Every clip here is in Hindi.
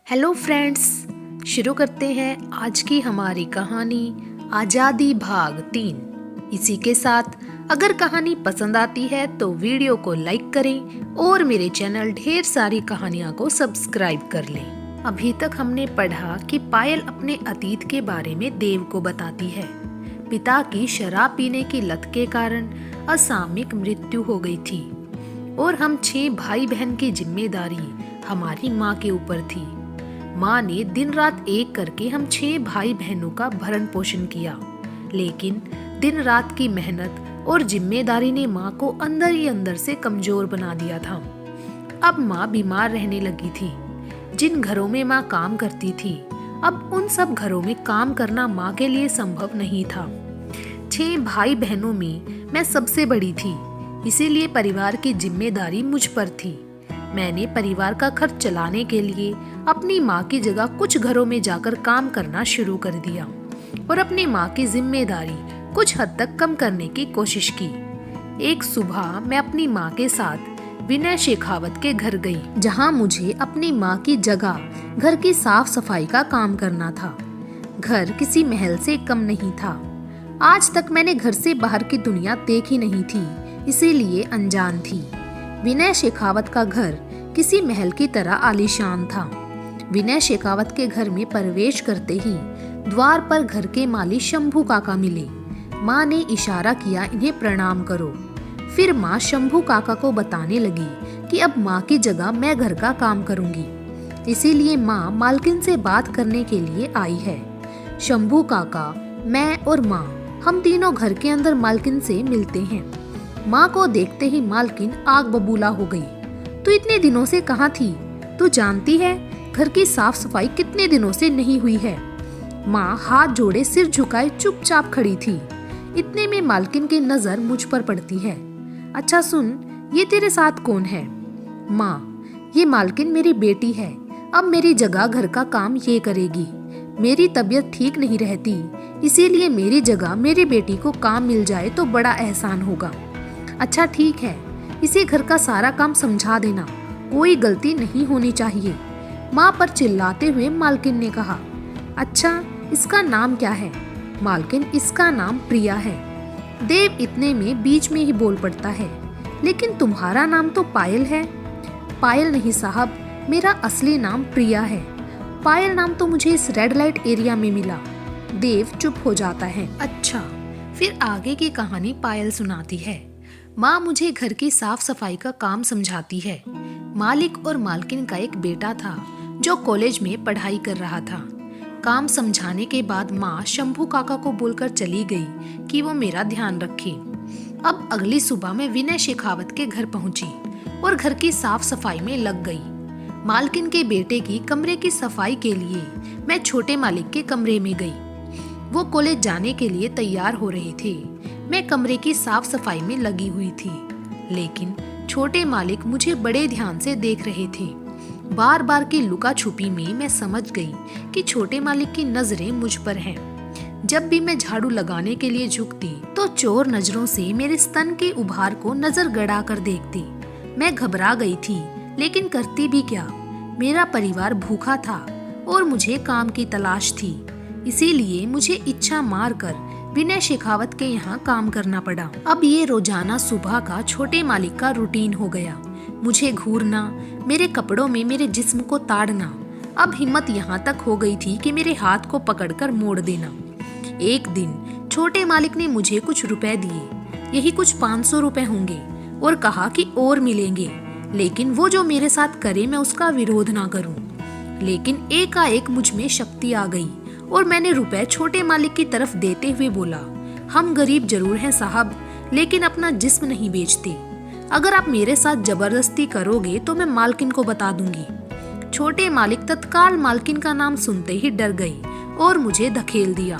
हेलो फ्रेंड्स, शुरू करते हैं आज की हमारी कहानी आज़ादी भाग 3। इसी के साथ अगर कहानी पसंद आती है तो वीडियो को लाइक करें और मेरे चैनल ढेर सारी कहानियां को सब्सक्राइब कर लें। अभी तक हमने पढ़ा कि पायल अपने अतीत के बारे में देव को बताती है। पिता की शराब पीने की लत के कारण असामयिक मृत्यु हो गई थी और हम 6 भाई बहन की जिम्मेदारी हमारी माँ के ऊपर थी। माँ ने दिन रात एक करके हम 6 भाई बहनों का भरण पोषण किया, लेकिन दिन रात की मेहनत और जिम्मेदारी ने माँ को अंदर ही अंदर से कमजोर बना दिया था। अब माँ बीमार रहने लगी थी। जिन घरों में माँ काम करती थी, अब उन सब घरों में काम करना माँ के लिए संभव नहीं था। 6 भाई बहनों में मैं सबसे बड़ी थी, इसीलिए परिवार की जिम्मेदारी मुझ पर थी। मैंने परिवार का खर्च चलाने के लिए अपनी माँ की जगह कुछ घरों में जाकर काम करना शुरू कर दिया और अपनी माँ की जिम्मेदारी कुछ हद तक कम करने की कोशिश की। एक सुबह मैं अपनी माँ के साथ विनय शेखावत के घर गई, जहाँ मुझे अपनी माँ की जगह घर की साफ सफाई का काम करना था। घर किसी महल से कम नहीं था। आज तक मैंने घर से बाहर की दुनिया देखी नहीं थी, इसीलिए अनजान थी। विनय शेखावत का घर किसी महल की तरह आलीशान था। विनय शेखावत के घर में प्रवेश करते ही द्वार पर घर के माली शंभू काका मिले। माँ ने इशारा किया, इन्हें प्रणाम करो। फिर माँ शंभू काका को बताने लगी कि अब माँ की जगह मैं घर का काम करूंगी, इसीलिए माँ मालकिन से बात करने के लिए आई है। शंभू काका, मैं और माँ, हम तीनों घर के अंदर मालकिन से मिलते हैं। माँ को देखते ही मालकिन आग बबूला हो गई। तू इतने दिनों से कहाँ थी? तू जानती है घर की साफ सफाई कितने दिनों से नहीं हुई है। माँ हाथ जोड़े सिर झुकाए चुपचाप खड़ी थी। इतने में मालकिन की नजर मुझ पर पड़ती है। अच्छा सुन, ये तेरे साथ कौन है? माँ, ये मालकिन मेरी बेटी है। अब मेरी जगह घर का काम ये करेगी। मेरी तबीयत ठीक नहीं रहती, इसीलिए मेरी जगह मेरी बेटी को काम मिल जाए तो बड़ा एहसान होगा। अच्छा ठीक है, इसे घर का सारा काम समझा देना, कोई गलती नहीं होनी चाहिए। माँ पर चिल्लाते हुए मालकिन ने कहा। अच्छा, इसका नाम क्या है? मालकिन, इसका नाम प्रिया है। देव इतने में बीच में ही बोल पड़ता है, लेकिन तुम्हारा नाम तो पायल है। पायल नहीं साहब, मेरा असली नाम प्रिया है। पायल नाम तो मुझे इस रेड लाइट एरिया में मिला। देव चुप हो जाता है। अच्छा, फिर आगे की कहानी पायल सुनाती है। माँ मुझे घर की साफ सफाई का काम समझाती है। मालिक और मालकिन का एक बेटा था जो कॉलेज में पढ़ाई कर रहा था। काम समझाने के बाद माँ शंभू काका को बोलकर चली गई कि वो मेरा ध्यान रखे। अब अगली सुबह मैं विनय शेखावत के घर पहुंची और घर की साफ सफाई में लग गई। मालकिन के बेटे की कमरे की सफाई के लिए मैं छोटे मालिक के कमरे में गई। वो कॉलेज जाने के लिए तैयार हो रहे थे। मैं कमरे की साफ सफाई में लगी हुई थी, लेकिन छोटे मालिक मुझे बड़े ध्यान से देख रहे थे। बार बार की लुका छुपी में मैं समझ गई कि छोटे मालिक की नजरें मुझ पर हैं। जब भी मैं झाड़ू लगाने के लिए झुकती तो चोर नजरों से मेरे स्तन के उभार को नजर गड़ा कर देखती। मैं घबरा गई थी, लेकिन करती भी क्या? मेरा परिवार भूखा था और मुझे काम की तलाश थी, इसीलिए मुझे इच्छा मार कर विनय शेखावत के यहाँ काम करना पड़ा। अब ये रोजाना सुबह का छोटे मालिक का रूटीन हो गया। मुझे घूरना, मेरे कपड़ों में मेरे जिस्म को ताड़ना। अब हिम्मत यहाँ तक हो गई थी कि मेरे हाथ को पकड़कर मोड़ देना। एक दिन छोटे मालिक ने मुझे कुछ रुपए दिए, यही कुछ 500 रुपए होंगे, और कहा कि और मिलेंगे, लेकिन वो जो मेरे साथ करे मैं उसका विरोध ना करूं। लेकिन एकाएक मुझ में शक्ति आ गई और मैंने रुपए छोटे मालिक की तरफ देते हुए बोला, हम गरीब जरूर हैं साहब, लेकिन अपना जिस्म नहीं बेचते। अगर आप मेरे साथ जबरदस्ती करोगे तो मैं मालकिन को बता दूंगी। छोटे मालिक तत्काल मालकिन का नाम सुनते ही डर गई और मुझे धकेल दिया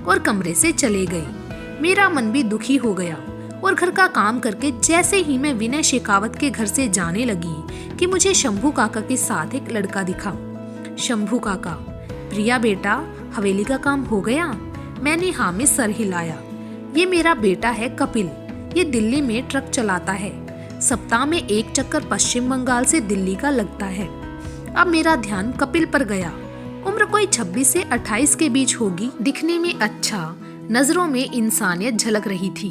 और कमरे से चले गई। मेरा मन भी दुखी हो गया और घर का काम करके जैसे ही मैं विनय शेखावत के घर से जाने लगी कि मुझे शंभू काका के साथ एक लड़का दिखा। शंभू काका, प्रिया बेटा, हवेली का काम हो गया? मैंने हाँ में सर हिलाया। ये मेरा बेटा है कपिल, ये दिल्ली में ट्रक चलाता है। सप्ताह में 1 चक्कर पश्चिम बंगाल से दिल्ली का लगता है। अब मेरा ध्यान कपिल पर गया। उम्र कोई 26 से 28 के बीच होगी, दिखने में अच्छा, नजरों में इंसानियत झलक रही थी।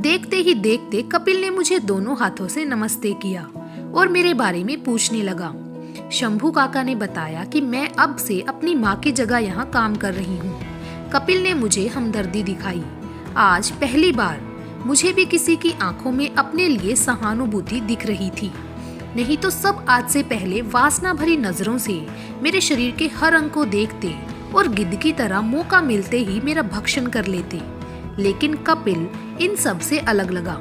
देखते ही देखते कपिल ने मुझे दोनों हाथों से नमस्ते किया और मेरे बारे में पूछने लगा। शंभू काका ने बताया कि मैं अब से अपनी माँ की जगह यहाँ काम कर रही हूँ। कपिल ने मुझे हमदर्दी दिखाई। आज पहली बार मुझे भी किसी की आंखों में अपने लिए सहानुभूति दिख रही थी। नहीं तो सब आज से पहले वासना भरी नजरों से मेरे शरीर के हर अंग को देखते और गिद्ध की तरह मौका मिलते ही मेरा भक्षण कर लेते। लेकिन कपिल इन सब से अलग लगा।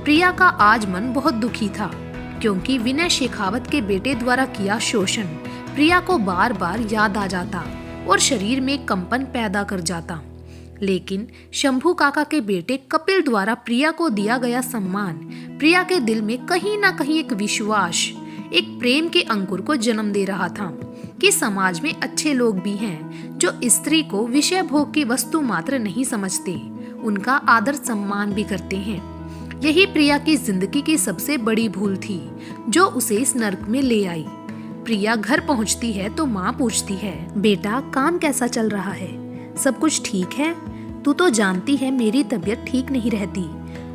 प्रिया का आज मन बहुत दुखी था, क्योंकि विनय शेखावत के बेटे द्वारा किया शोषण प्रिया को बार बार याद आ जाता और शरीर में कंपन पैदा कर जाता। लेकिन शंभू काका के बेटे कपिल द्वारा प्रिया को दिया गया सम्मान प्रिया के दिल में कहीं ना कहीं एक विश्वास, एक प्रेम के अंकुर को जन्म दे रहा था कि समाज में अच्छे लोग भी हैं जो स्त्री को विषय भोग की वस्तु मात्र नहीं समझते, उनका आदर सम्मान भी करते हैं। यही प्रिया की जिंदगी की सबसे बड़ी भूल थी जो उसे इस नर्क में ले आई। प्रिया घर पहुंचती है तो माँ पूछती है, बेटा काम कैसा चल रहा है, सब कुछ ठीक है? तू तो जानती है मेरी तबीयत ठीक नहीं रहती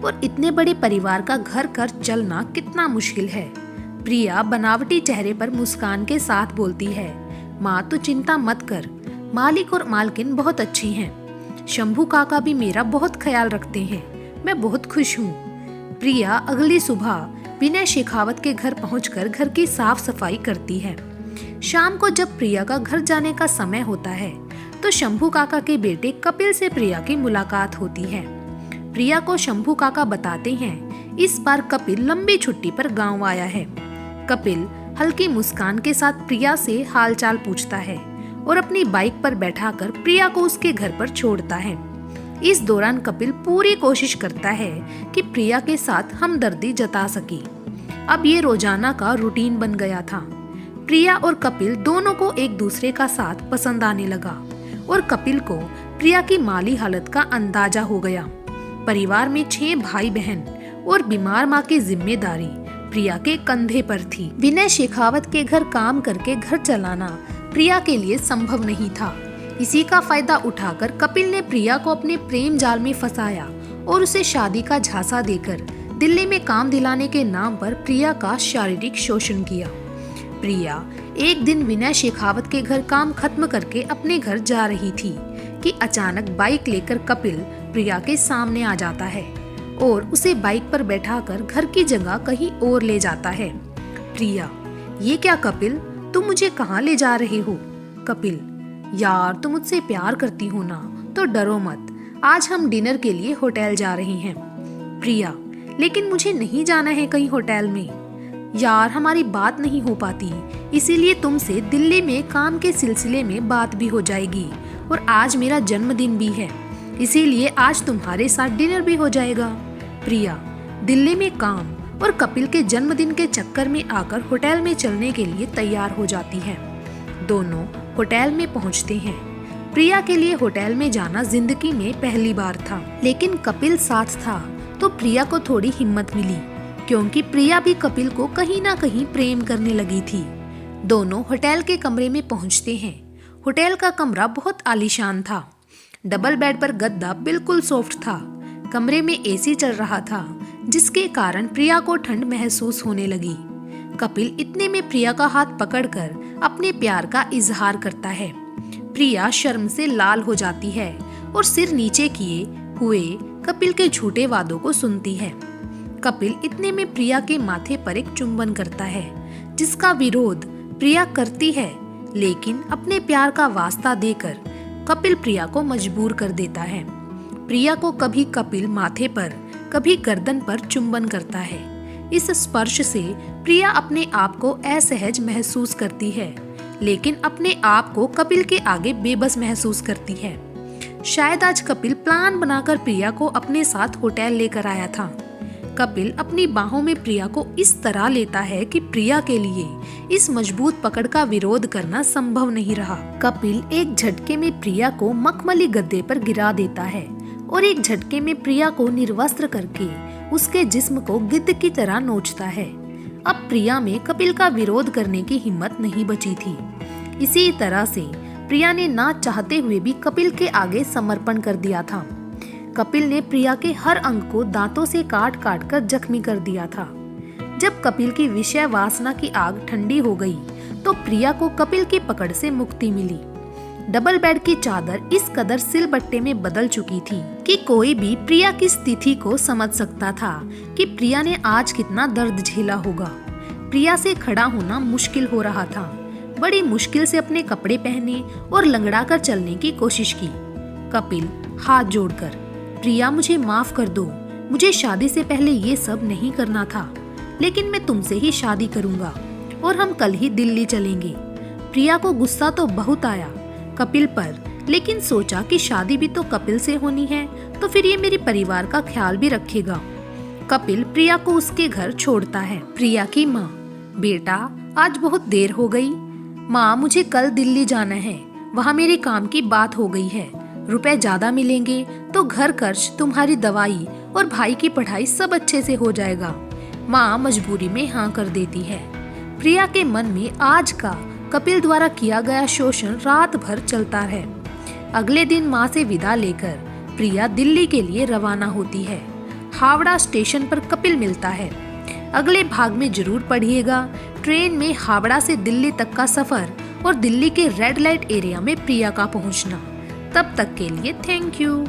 और इतने बड़े परिवार का घर कर चलना कितना मुश्किल है। प्रिया बनावटी चेहरे पर मुस्कान के साथ बोलती है, माँ तू चिंता मत कर, मालिक और मालकिन बहुत अच्छी हैं। शंभू काका भी मेरा बहुत ख्याल रखते हैं, मैं बहुत खुश हूँ। प्रिया अगली सुबह विनय शेखावत के घर पहुंचकर घर की साफ सफाई करती है। शाम को जब प्रिया का घर जाने का समय होता है तो शंभू काका के बेटे कपिल से प्रिया की मुलाकात होती है। प्रिया को शंभू काका बताते हैं इस बार कपिल लंबी छुट्टी पर गांव आया है। कपिल हल्की मुस्कान के साथ प्रिया से हालचाल पूछता है और अपनी बाइक पर बैठाकर प्रिया को उसके घर पर छोड़ता है। इस दौरान कपिल पूरी कोशिश करता है कि प्रिया के साथ हमदर्दी जता सके। अब ये रोजाना का रूटीन बन गया था। प्रिया और कपिल दोनों को एक दूसरे का साथ पसंद आने लगा और कपिल को प्रिया की माली हालत का अंदाजा हो गया। परिवार में 6 भाई बहन और बीमार माँ की जिम्मेदारी प्रिया के कंधे पर थी। विनय शेखावत के घर काम करके घर चलाना प्रिया के लिए संभव नहीं था। इसी का फायदा उठाकर कपिल ने प्रिया को अपने प्रेम जाल में फंसाया और उसे शादी का झांसा देकर दिल्ली में काम दिलाने के नाम पर प्रिया का शारीरिक शोषण किया। प्रिया एक दिन विनय शेखावत के घर काम खत्म करके अपने घर जा रही थी कि अचानक बाइक लेकर कपिल प्रिया के सामने आ जाता है और उसे बाइक पर बैठाकर घर की जगह कहीं और ले जाता है। प्रिया, ये क्या कपिल, तुम मुझे कहाँ ले जा रहे हो? कपिल, यार तुम मुझसे प्यार करती हो ना, तो डरो मत, आज हम डिनर के लिए होटल जा रहे हैं। प्रिया, लेकिन मुझे नहीं जाना है कहीं होटल में। यार हमारी बात नहीं हो पाती, इसीलिए तुमसे दिल्ली में काम के सिलसिले में बात भी हो जाएगी और आज मेरा जन्मदिन भी है, इसीलिए आज तुम्हारे साथ डिनर भी हो जाएगा। प्रिया दिल्ली में काम और कपिल के जन्मदिन के चक्कर में आकर होटल में चलने के लिए तैयार हो जाती है। दोनों होटल में पहुंचते हैं। प्रिया के लिए होटल में जाना जिंदगी में पहली बार था, लेकिन कपिल साथ था तो प्रिया को थोड़ी हिम्मत मिली, क्योंकि प्रिया भी कपिल को कहीं ना कहीं प्रेम करने लगी थी। दोनों होटल के कमरे में पहुंचते हैं। होटल का कमरा बहुत आलीशान था। डबल बेड पर गद्दा बिल्कुल सॉफ्ट था। कमरे में एसी चल रहा था, जिसके कारण प्रिया को ठंड महसूस होने लगी। कपिल इतने में प्रिया का हाथ पकड़कर अपने प्यार का इजहार करता है। प्रिया शर्म से लाल हो जाती है और सिर नीचे किए हुए कपिल के झूठे वादों को सुनती है। कपिल इतने में प्रिया के माथे पर एक चुंबन करता है, जिसका विरोध प्रिया करती है, लेकिन अपने प्यार का वास्ता देकर कपिल प्रिया को मजबूर कर देता है। प्रिया को कभी कपिल माथे पर, कभी गर्दन पर चुंबन करता है। इस स्पर्श से प्रिया अपने आप को असहज महसूस करती है, लेकिन अपने आप को कपिल के आगे बेबस महसूस करती है। शायद आज कपिल प्लान बनाकर प्रिया को अपने साथ होटल लेकर आया था। कपिल अपनी बाहों में प्रिया को इस तरह लेता है कि प्रिया के लिए इस मजबूत पकड़ का विरोध करना संभव नहीं रहा। कपिल एक झटके में प्रिया को मखमली गद्दे पर गिरा देता है और एक झटके में प्रिया को निर्वस्त्र करके उसके जिस्म को गिद्ध की तरह नोचता है। अब प्रिया में कपिल का विरोध करने की हिम्मत नहीं बची थी। इसी तरह से प्रिया ने ना चाहते हुए भी कपिल के आगे समर्पण कर दिया था। कपिल ने प्रिया के हर अंग को दांतों से काट काट कर जख्मी कर दिया था। जब कपिल की विषय वासना की आग ठंडी हो गई तो प्रिया को कपिल की पकड़ से मुक्ति मिली। डबल बेड की चादर इस कदर सिलबट्टे में बदल चुकी थी कि कोई भी प्रिया की स्थिति को समझ सकता था कि प्रिया ने आज कितना दर्द झेला होगा। प्रिया से खड़ा होना मुश्किल हो रहा था। बड़ी मुश्किल से अपने कपड़े पहने और लंगड़ा कर चलने की कोशिश की। कपिल हाथ जोड़कर, प्रिया मुझे माफ कर दो, मुझे शादी से पहले ये सब नहीं करना था, लेकिन मैं तुमसे ही शादी करूंगा और हम कल ही दिल्ली चलेंगे। प्रिया को गुस्सा तो बहुत आया कपिल पर, लेकिन सोचा कि शादी भी तो कपिल से होनी है तो फिर ये मेरे परिवार का ख्याल भी रखेगा। कपिल प्रिया को उसके घर छोड़ता है। प्रिया की माँ, बेटा आज बहुत देर हो गई। माँ मुझे कल दिल्ली जाना है, वहाँ मेरे काम की बात हो गई है। रुपए ज्यादा मिलेंगे तो घर खर्च, तुम्हारी दवाई और भाई की पढ़ाई सब अच्छे से हो जाएगा। माँ मजबूरी में हाँ कर देती है। प्रिया के मन में आज का कपिल द्वारा किया गया शोषण रात भर चलता है। अगले दिन माँ से विदा लेकर प्रिया दिल्ली के लिए रवाना होती है। हावड़ा स्टेशन पर कपिल मिलता है। अगले भाग में जरूर पढ़िएगा ट्रेन में हावड़ा से दिल्ली तक का सफर और दिल्ली के रेड लाइट एरिया में प्रिया का पहुंचना। तब तक के लिए थैंक यू।